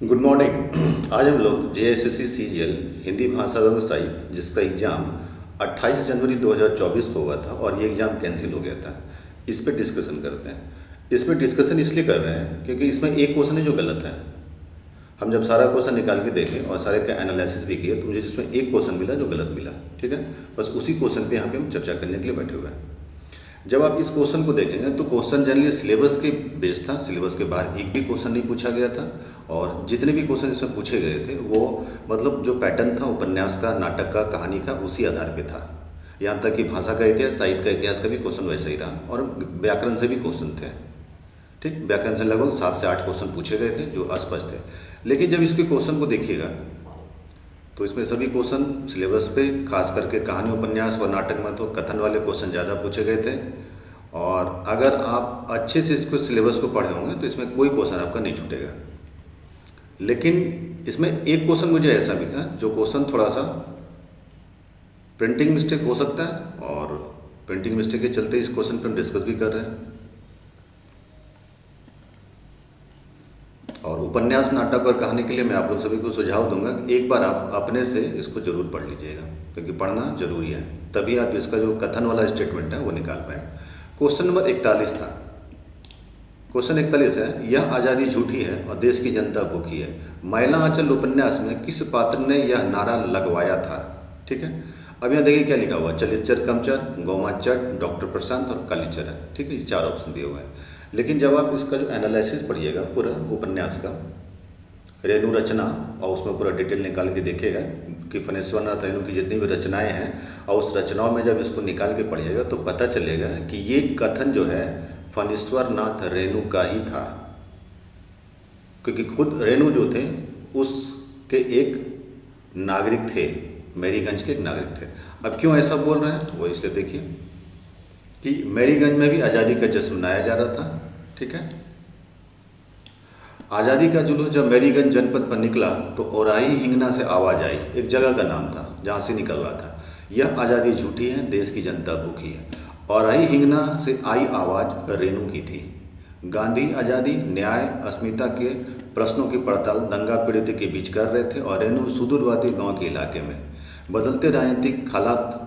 Good morning. आज हम लोग जेएसएससी सीजीएल हिंदी भाषा एवं साहित्य जिसका एग्ज़ाम 28 जनवरी 2024 को हुआ था और ये एग्ज़ाम कैंसिल हो गया था, इस पर डिस्कशन करते हैं। इस पर डिस्कशन इसलिए कर रहे हैं क्योंकि इसमें एक क्वेश्चन है जो गलत है। हम जब सारा क्वेश्चन निकाल के देखें और सारे का एनालिसिस भी किए तो मुझे जिसमें एक क्वेश्चन मिला जो गलत मिला। ठीक है, बस उसी क्वेश्चन पे यहाँ पे हम चर्चा करने के लिए बैठे हुए हैं। जब आप इस क्वेश्चन को देखेंगे तो क्वेश्चन जनरली सिलेबस के बेस था, सिलेबस के बाहर एक भी क्वेश्चन नहीं पूछा गया था और जितने भी क्वेश्चन इसमें पूछे गए थे वो मतलब जो पैटर्न था उपन्यास का, नाटक का, कहानी का, उसी आधार पे था। यहाँ तक कि भाषा का इतिहास, साहित्य का इतिहास का भी क्वेश्चन वैसे ही रहा और व्याकरण से भी क्वेश्चन थे। ठीक, व्याकरण से लगभग 7 से 8 क्वेश्चन पूछे गए थे जो अस्पष्ट थे। लेकिन जब इसके क्वेश्चन को देखिएगा तो इसमें सभी क्वेश्चन सिलेबस पे, खास करके कहानी, उपन्यास और नाटक में तो कथन वाले क्वेश्चन ज़्यादा पूछे गए थे। और अगर आप अच्छे से इसको सिलेबस को पढ़े होंगे तो इसमें कोई क्वेश्चन आपका नहीं छूटेगा। लेकिन इसमें एक क्वेश्चन मुझे ऐसा मिला जो क्वेश्चन थोड़ा सा प्रिंटिंग मिस्टेक हो सकता है और प्रिंटिंग मिस्टेक के चलते इस क्वेश्चन पर हम डिस्कस भी कर रहे हैं। और उपन्यास, नाटक और कहानी के लिए मैं आप लोग सभी को सुझाव दूंगा कि एक बार आप अपने से इसको जरूर पढ़ लीजिएगा क्योंकि पढ़ना जरूरी है, तभी आप इसका जो कथन वाला स्टेटमेंट है वो निकाल पाएंगे। क्वेश्चन नंबर 41 था। क्वेश्चन 41 है, यह आज़ादी झूठी है और देश की जनता भूखी है। मैला आंचल उपन्यास में किस पात्र ने यह नारा लगवाया था? ठीक है, अब यहाँ देखिए क्या लिखा हुआ, चलिचर कमचर, गौमाचर, डॉक्टर प्रशांत और कालीचर है। ठीक है, ये 4 ऑप्शन दिए हुए हैं। लेकिन जब आप इसका जो एनालिसिस पढ़िएगा पूरा उपन्यास का, रेणु रचना, और उसमें पूरा डिटेल निकाल के देखिएगा कि फणेश्वर नाथ रेणु की जितनी भी रचनाएं हैं और उस रचनाओं में जब इसको निकाल के पढ़िएगा तो पता चलेगा कि ये कथन जो है फणेश्वर नाथ रेणु का ही था, क्योंकि खुद रेणु जो थे उसके एक नागरिक थे, मेरीगंज के एक नागरिक थे। अब क्यों ऐसा बोल रहे हैं वो इसलिए देखिए कि मेरीगंज में भी आज़ादी का जश्न मनाया जा रहा था। ठीक है, आज़ादी का जुलूस जब मेरीगंज जनपद पर निकला तो ओराही हिंगना से आवाज़ आई, एक जगह का नाम था जहाँ से निकल रहा था, यह आज़ादी झूठी है, देश की जनता भूखी है। ओराही हिंगना से आई आवाज़ रेणु की थी। गांधी आज़ादी, न्याय, अस्मिता के प्रश्नों की पड़ताल दंगा पीड़ित के बीच कर रहे थे और रेणु सुदूरवर्ती गाँव के इलाके में। बदलते राजनीतिक हालात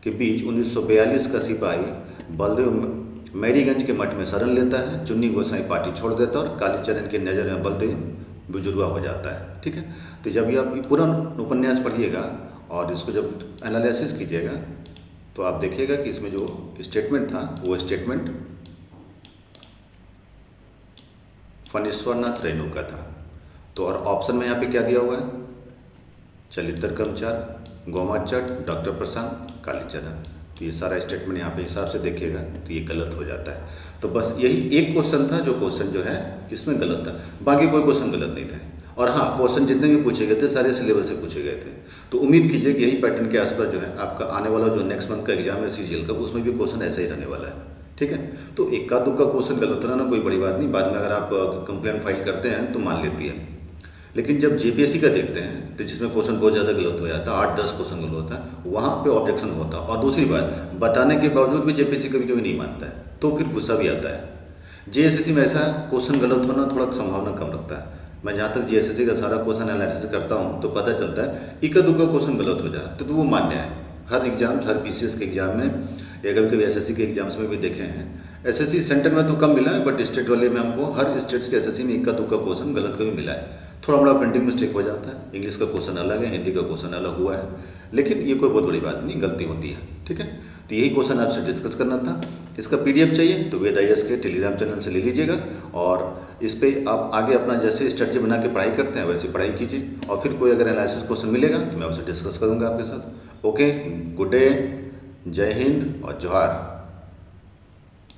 के बीच 1942 का सिपाही बलदेव मेरीगंज के मठ में शरण लेता है, चुन्नी गोसाई पार्टी छोड़ देता है और कालीचरण की नज़र में बलदेव बुजुर्गा हो जाता है। ठीक है, तो जब ये आप पूरा उपन्यास पढ़िएगा और इसको जब एनालिसिस कीजिएगा तो आप देखिएगा कि इसमें जो स्टेटमेंट था वो स्टेटमेंट फणेश्वर नाथ रेणु का था। तो और ऑप्शन में यहाँ पे क्या दिया हुआ है, चलितर कर्मचार, गोमाचर, डॉक्टर प्रशांत, कालीचरण। तो ये सारा स्टेटमेंट यहाँ पे हिसाब से देखिएगा तो ये गलत हो जाता है। तो बस यही एक क्वेश्चन था जो क्वेश्चन जो है इसमें गलत था, बाकी कोई क्वेश्चन गलत नहीं था। और हाँ, क्वेश्चन जितने भी पूछे गए थे सारे सिलेबस से पूछे गए थे। तो उम्मीद कीजिए कि यही पैटर्न के आसपास जो है आपका आने वाला जो नेक्स्ट मंथ का एग्जाम है सीजीएल का, उसमें भी क्वेश्चन ऐसा ही रहने वाला है। ठीक है, तो इक्का दुक्का क्वेश्चन गलत रहना कोई बड़ी बात नहीं, बाद में अगर आप कंप्लेंट फाइल करते हैं तो मान लेती है। लेकिन जब जेपीएससी का देखते हैं तो जिसमें क्वेश्चन बहुत ज़्यादा गलत हो जाता है, 8-10 क्वेश्चन गलत होता है, वहाँ पे ऑब्जेक्शन होता है। और दूसरी बात, बताने के बावजूद भी जेपीएससी कभी कभी नहीं मानता है तो फिर गुस्सा भी आता है। जेएसएससी में ऐसा क्वेश्चन गलत होना थोड़ा संभावना कम रखता है। मैं जहाँ तक जेएसएससी का सारा क्वेश्चन एनालिसिस करता हूँ तो पता चलता है इक्का दुक्का क्वेश्चन गलत हो जाए तो वो मान्य है। हर एग्जाम, हर पीसीएस के एग्जाम में या कभी कभी एसएससी के एग्जाम्स में भी देखे हैं। एसएससी सेंटर में तो कम मिला है, बट स्टेट वाले में हमको हर स्टेट्स के एसएससी में इक्का दुक्का क्वेश्चन गलत कभी मिला है। थोड़ा बड़ा प्रिंटिंग मिस्टेक हो जाता है, इंग्लिश का क्वेश्चन अलग है, हिंदी का क्वेश्चन अलग हुआ है, लेकिन ये कोई बहुत बड़ी बात नहीं, गलती होती है। ठीक है, तो यही क्वेश्चन आपसे डिस्कस करना था। इसका पीडीएफ चाहिए तो वेद आईएएस के टेलीग्राम चैनल से ले लीजिएगा और इस पर आप आगे अपना जैसे स्ट्रेटजी बना के पढ़ाई करते हैं वैसे पढ़ाई कीजिए। और फिर कोई अगर एनालिसिस क्वेश्चन मिलेगा तो मैं उससे डिस्कस करूँगा आपके साथ। ओके, गुड डे, जय हिंद और जोहार।